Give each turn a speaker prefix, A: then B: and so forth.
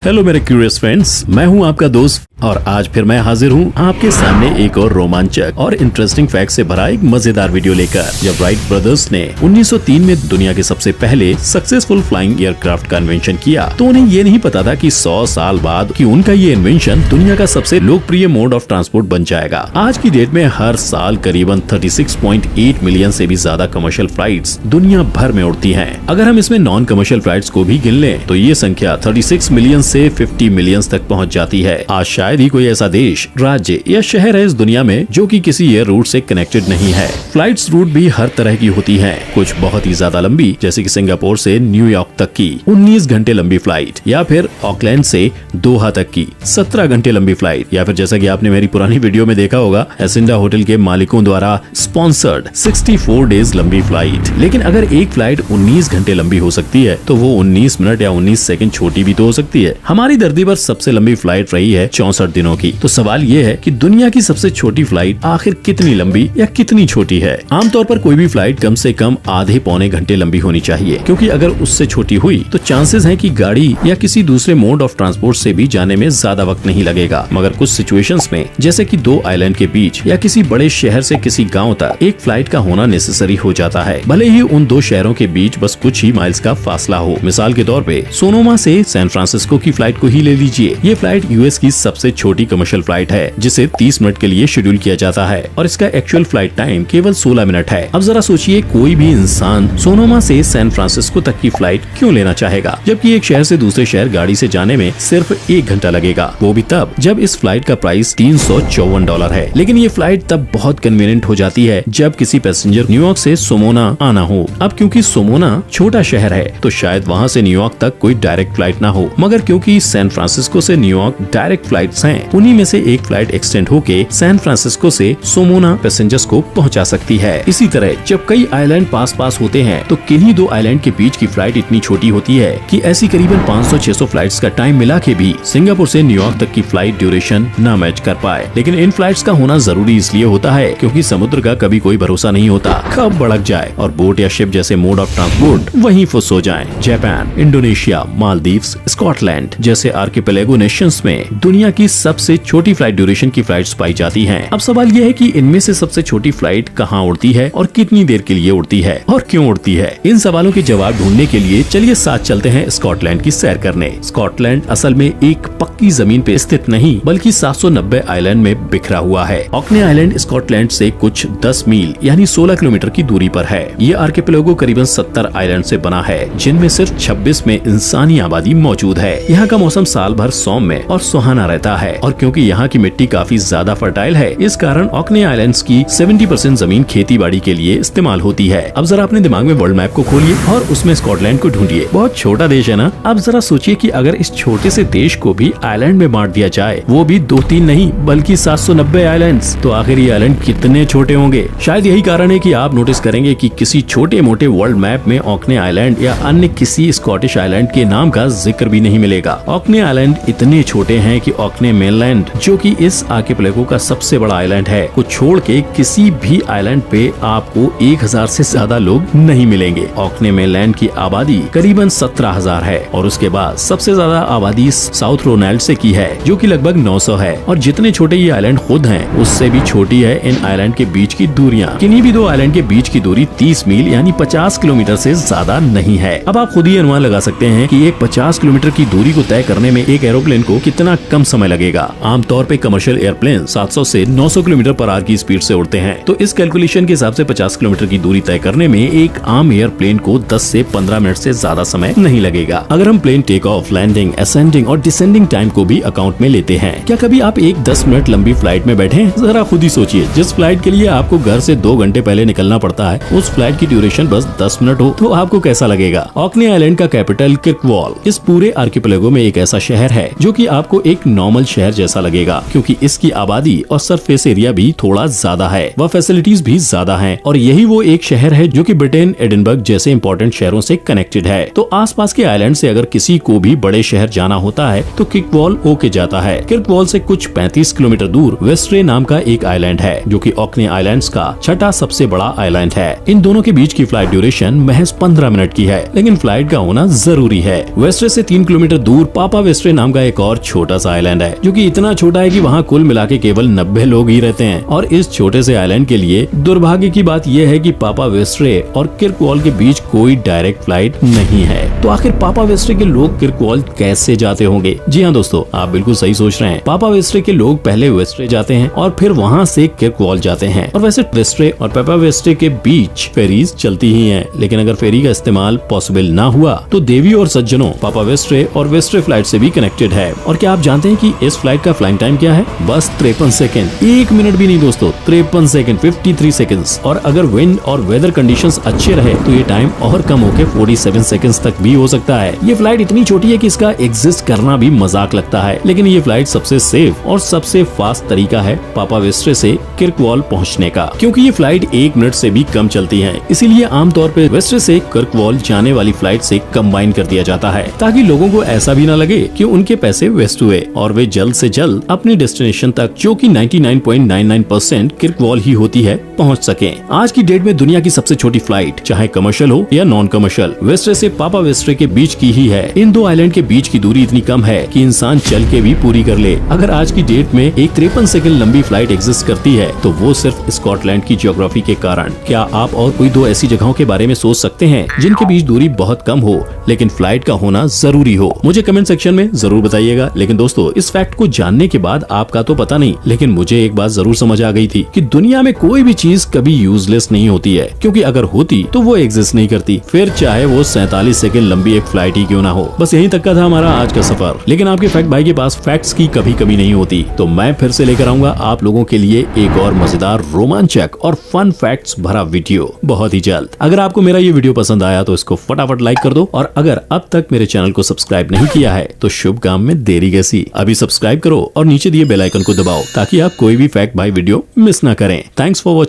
A: Hello मेरे curious friends, मैं हूं आपका दोस्त और आज फिर मैं हाजिर हूं आपके सामने एक और रोमांचक और इंटरेस्टिंग फैक्ट से भरा एक मजेदार वीडियो लेकर। जब राइट ब्रदर्स ने 1903 में दुनिया के सबसे पहले सक्सेसफुल फ्लाइंग एयरक्राफ्ट का इन्वेंशन किया, तो उन्हें ये नहीं पता था कि 100 साल बाद कि उनका ये इन्वेंशन दुनिया का सबसे लोकप्रिय मोड ऑफ ट्रांसपोर्ट बन जाएगा। आज की डेट में हर साल करीबन 36.8 मिलियन से भी ज्यादा कमर्शियल फ्लाइट्स दुनिया भर में उड़ती हैं। अगर हम इसमें नॉन कमर्शियल फ्लाइट्स को भी गिन लें तो ये संख्या 36 मिलियन से 50 मिलियन तक पहुंच जाती है। आज शायद ही कोई ऐसा देश, राज्य या शहर है इस दुनिया में जो कि किसी एयर रूट से कनेक्टेड नहीं है। फ्लाइट्स रूट भी हर तरह की होती हैं, कुछ बहुत ही ज्यादा लंबी जैसे कि सिंगापुर से न्यूयॉर्क तक की 19 घंटे लंबी फ्लाइट, या फिर ऑकलैंड से दोहा तक की 17 घंटे लंबी फ्लाइट, या फिर जैसा कि आपने मेरी पुरानी वीडियो में देखा होगा एसेंडा होटल के मालिकों द्वारा स्पॉन्सर्ड 64 डेज लंबी फ्लाइट। लेकिन अगर एक फ्लाइट 19 घंटे लंबी हो सकती है तो वो 19 मिनट या 19 सेकंड छोटी भी तो हो सकती है। हमारी धरती पर सबसे लंबी फ्लाइट रही है 64 दिनों की। तो सवाल ये है कि दुनिया की सबसे छोटी फ्लाइट आखिर कितनी लंबी या कितनी छोटी है। आमतौर पर कोई भी फ्लाइट कम से कम आधे पौने घंटे लंबी होनी चाहिए, क्योंकि अगर उससे छोटी हुई तो चांसेस हैं कि गाड़ी या किसी दूसरे मोड ऑफ ट्रांसपोर्ट से भी जाने में ज्यादा वक्त नहीं लगेगा। मगर कुछ सिचुएशंस में, जैसे कि दो आइलैंड के बीच या किसी बड़े शहर से किसी गाँव तक एक फ्लाइट का होना नेसेसरी हो जाता है, भले ही उन दो शहरों के बीच बस कुछ ही माइल्स का फासला हो। मिसाल के तौर पे सोनोमा से सैन फ्रांसिस्को की फ्लाइट को ही ले लीजिए। ये फ्लाइट यूएस की सबसे छोटी कमर्शियल फ्लाइट है, जिसे 30 मिनट के लिए शेड्यूल किया जाता है और इसका एक्चुअल फ्लाइट टाइम केवल 16 मिनट है। अब जरा सोचिए, कोई भी इंसान सोनोमा से सैन फ्रांसिस्को तक की फ्लाइट क्यों लेना चाहेगा, जबकि एक शहर से दूसरे शहर गाड़ी से जाने में सिर्फ 1 घंटा लगेगा, वो भी तब जब इस फ्लाइट का प्राइस $354 है। लेकिन ये फ्लाइट तब बहुत कन्वीनियंट हो जाती है जब किसी पैसेंजर न्यूयॉर्क से सोमोना आना हो। अब क्योंकि सोमोना छोटा शहर है तो शायद वहाँ से न्यूयॉर्क तक कोई डायरेक्ट फ्लाइट ना हो, मगर क्योंकि सैन फ्रांसिस्को से न्यूयॉर्क डायरेक्ट फ्लाइट्स हैं, उन्हीं में से एक फ्लाइट एक्सटेंड होके सैन फ्रांसिस्को से सोमोना पैसेंजर्स को पहुंचा सकती है। इसी तरह जब कई आइलैंड पास होते हैं तो किन्हीं दो आइलैंड के बीच की फ्लाइट इतनी छोटी होती है कि ऐसी करीबन 500-600 फ्लाइट्स का टाइम मिला के भी सिंगापुर से न्यूयॉर्क तक की फ्लाइट ड्यूरेशन न मैच कर पाए। लेकिन इन फ्लाइट्स का होना जरूरी इसलिए होता है क्योंकि समुद्र का कभी कोई भरोसा नहीं होता, कब भड़क जाए और बोट या शिप जैसे मोड ऑफ ट्रांसपोर्ट वहीं फुस हो जाए। जापान, इंडोनेशिया, मालदीव्स, स्कॉटलैंड जैसे आर्किपेलागो नेशंस में दुनिया की सबसे छोटी फ्लाइट ड्यूरेशन की फ्लाइट्स पाई जाती हैं। अब सवाल यह है कि इनमें से सबसे छोटी फ्लाइट कहाँ उड़ती है और कितनी देर के लिए उड़ती है और क्यों उड़ती है। इन सवालों के जवाब ढूंढने के लिए चलिए साथ चलते हैं स्कॉटलैंड की सैर करने। स्कॉटलैंड असल में एक पक्की जमीन पे स्थित नहीं बल्कि 790 आइलैंड में बिखरा हुआ है। ऑकने आइलैंड स्कॉटलैंड से कुछ 10 मील यानी 16 किलोमीटर की दूरी पर है। ये आर्किपेलागो करीबन 70 आइलैंड से बना है, जिनमें सिर्फ 26 में इंसानी आबादी मौजूद है। यहाँ का मौसम साल भर सौम्य और सुहाना रहता है और क्योंकि यहाँ की मिट्टी काफी ज्यादा फर्टाइल है, इस कारण ऑकने आइलैंड्स की 70% जमीन खेती बाड़ी के लिए इस्तेमाल होती है। अब जरा अपने दिमाग में वर्ल्ड मैप को खोलिए और उसमें स्कॉटलैंड को ढूंढिए। बहुत छोटा देश है ना। अब जरा सोचिए कि अगर इस छोटे से देश को भी आइलैंड में बांट दिया जाए, वो भी 2-3 नहीं बल्कि 790 आइलैंड्स, तो आखिर ये आइलैंड कितने छोटे होंगे। शायद यही कारण है कि आप नोटिस करेंगे कि किसी छोटे मोटे वर्ल्ड मैप में ऑकने आइलैंड या अन्य किसी स्कॉटिश आइलैंड के नाम का जिक्र भी नहीं मिलेगा। ऑकने आइलैंड इतने छोटे हैं कि ऑकने मेनलैंड, जो कि इस आर्किपेलागो का सबसे बड़ा आइलैंड है, को छोड़ के किसी भी आइलैंड पे आपको 1000 से ज्यादा लोग नहीं मिलेंगे। ऑकने मेनलैंड की आबादी करीबन 17,000 है और उसके बाद सबसे ज्यादा आबादी साउथ रोनाल्ड से की है, जो कि लगभग 900 है। और जितने छोटे ये आइलैंड खुद हैं, उससे भी छोटी है इन आइलैंड के बीच की दूरियां। किन्हीं भी दो आइलैंड के बीच की दूरी 30 मील यानी 50 किलोमीटर से ज्यादा नहीं है। अब आप खुद ही अनुमान लगा सकते हैं कि एक 50 किलोमीटर की दूरी को तय करने में एक एरोप्लेन को कितना कम समय लगेगा। आमतौर पे कमर्शियल एयरप्लेन 700 से 900 किलोमीटर पर आवर की स्पीड से उड़ते हैं, तो इस कैलकुलेशन के हिसाब से 50 किलोमीटर की दूरी तय करने में एक आम एयरप्लेन को 10 से 15 मिनट से ज्यादा समय नहीं लगेगा। अगर हम plane take off, landing, ascending और डिसेंडिंग टाइम को भी अकाउंट में लेते हैं, क्या कभी आप एक 10 मिनट लंबी फ्लाइट में बैठे हैं? जरा खुद ही सोचिए, जिस फ्लाइट के लिए आपको घर से 2 घंटे पहले निकलना पड़ता है, उस फ्लाइट की ड्यूरेशन बस 10 मिनट हो तो आपको कैसा लगेगा। ऑकने आइलैंड का कैपिटल किर्कवॉल इस पूरे आर्किपेलागो में एक ऐसा शहर है जो कि आपको एक नॉर्मल नॉर्मल शहर जैसा लगेगा, क्योंकि इसकी आबादी और सरफेस एरिया भी थोड़ा ज्यादा है, वह फैसिलिटीज भी ज्यादा हैं, और यही वो एक शहर है जो कि ब्रिटेन एडिनबर्ग जैसे इंपॉर्टेंट शहरों से कनेक्टेड है। तो आसपास के आइलैंड से अगर किसी को भी बड़े शहर जाना होता है तो किर्कवॉल होके जाता है। किर्कवॉल से कुछ 35 किलोमीटर दूर वेस्ट्रे नाम का एक आइलैंड है, जो कि ऑकने आइलैंड्स का छठा सबसे बड़ा आइलैंड है। इन दोनों के बीच की फ्लाइट ड्यूरेशन महज 15 मिनट की है, लेकिन फ्लाइट का होना जरूरी है। वेस्ट्रे से 3 किलोमीटर दूर पापा वेस्ट्रे नाम का एक और छोटा सा आइलैंड है, जो कि इतना छोटा है कि वहाँ कुल मिला के केवल 90 लोग ही रहते हैं। और इस छोटे से आइलैंड के लिए दुर्भाग्य की बात यह है कि पापा वेस्ट्रे और किर्कवॉल के बीच कोई डायरेक्ट फ्लाइट नहीं है। तो आखिर पापा वेस्ट्रे के लोग किर्कवॉल कैसे जाते होंगे? जी हाँ दोस्तों, आप बिल्कुल सही सोच रहे हैं। पापा वेस्ट्रे के लोग पहले वेस्ट्रे जाते हैं और फिर वहाँ से किर्कवॉल जाते हैं। और वैसे वेस्ट्रे और पापा वेस्ट्रे के बीच फेरीज चलती ही हैं, लेकिन अगर फेरी का इस्तेमाल पॉसिबल ना हुआ तो देवी और सज्जनों पापा वेस्ट्रे और वेस्ट्रे फ्लाइट से भी कनेक्टेड है। और क्या आप जानते हैं कि इस फ्लाइट का फ्लाइंग टाइम क्या है? बस 53 सेकंड, 1 मिनट भी नहीं दोस्तों, 53 सेकंड, 53 सेकंड्स। और अगर विंड और वेदर कंडीशंस अच्छे रहे तो ये टाइम और कम होके 47 सेकंड्स तक भी हो सकता है। ये फ्लाइट इतनी छोटी है कि इसका एग्जिस्ट करना भी मजाक लगता है, लेकिन ये फ्लाइट सबसे सेफ और सबसे फास्ट तरीका है पापा वेस्ट्रे से किर्कवॉल पहुंचने का, क्योंकि ये फ्लाइट 1 मिनट से भी कम चलती है। इसीलिए आमतौर पर वेस्ट्रे से किर्कवॉल जाने वाली फ्लाइट से कंबाइन कर दिया जाता है, ताकि लोगों को ऐसा भी न लगे कि उनके पैसे वेस्ट हुए और वे जल्द से जल्द अपने डेस्टिनेशन तक, जो कि 99.99% किर्कवॉल ही होती है, पहुंच सके। आज की डेट में दुनिया की सबसे छोटी फ्लाइट, चाहे कमर्शियल हो या नॉन कमर्शियल, वेस्ट्रे से पापा वेस्ट्रे के बीच की ही है। इन दो आइलैंड के बीच की दूरी इतनी कम है कि इंसान चल के भी पूरी कर ले। अगर आज की डेट में एक 53 सेकंड लंबी फ्लाइट एग्जिस्ट करती है तो वो सिर्फ स्कॉटलैंड की ज्योग्राफी के कारण। क्या आप और कोई दो ऐसी जगहों के बारे में सोच सकते हैं जिनके बीच दूरी बहुत कम हो लेकिन फ्लाइट का होना जरूरी हो? मुझे कमेंट सेक्शन में जरूर बताइएगा। लेकिन दोस्तों, इस फैक्ट को जानने के बाद आपका तो पता नहीं, लेकिन मुझे एक बात जरूर समझ आ गई थी कि दुनिया में कोई भी चीज कभी यूजलेस नहीं होती है, क्योंकि अगर होती तो वो एग्जिस्ट नहीं करती, फिर चाहे वो 47 सेकंड लंबी एक फ्लाइट ही क्यों ना हो। बस यहीं तक का था हमारा आज का सफर, लेकिन आपके फैक्ट भाई के पास फैक्ट्स की कभी कमी नहीं होती, तो मैं फिर से लेकर आऊंगा आप लोगों के लिए एक और मजेदार, रोमांचक और फन फैक्ट्स भरा वीडियो बहुत ही जल्द। अगर आपको मेरा ये वीडियो पसंद आया तो इसको फटाफट लाइक कर दो, और अगर अब तक मेरे चैनल को सब्सक्राइब नहीं किया है तो शुभ काम में देरी कैसी, अभी सब्सक्राइब करो और नीचे दिए बेल आइकन को दबाओ ताकि आप कोई भी फैक्ट भाई वीडियो मिस ना करें। Thanks for watching.